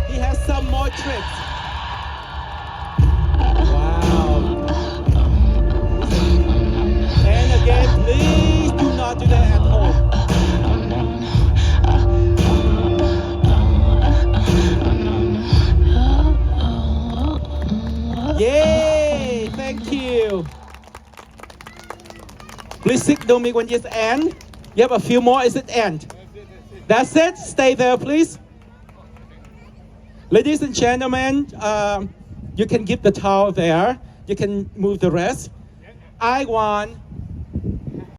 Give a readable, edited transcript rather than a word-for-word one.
He has some more tricks. Wow. And again, please do not do that at home. Yay! Thank you. Please signal me when it's end. You have a few more. Is it end? That's it. Stay there, please. Ladies and gentlemen, you can give the towel there. You can move the rest. I want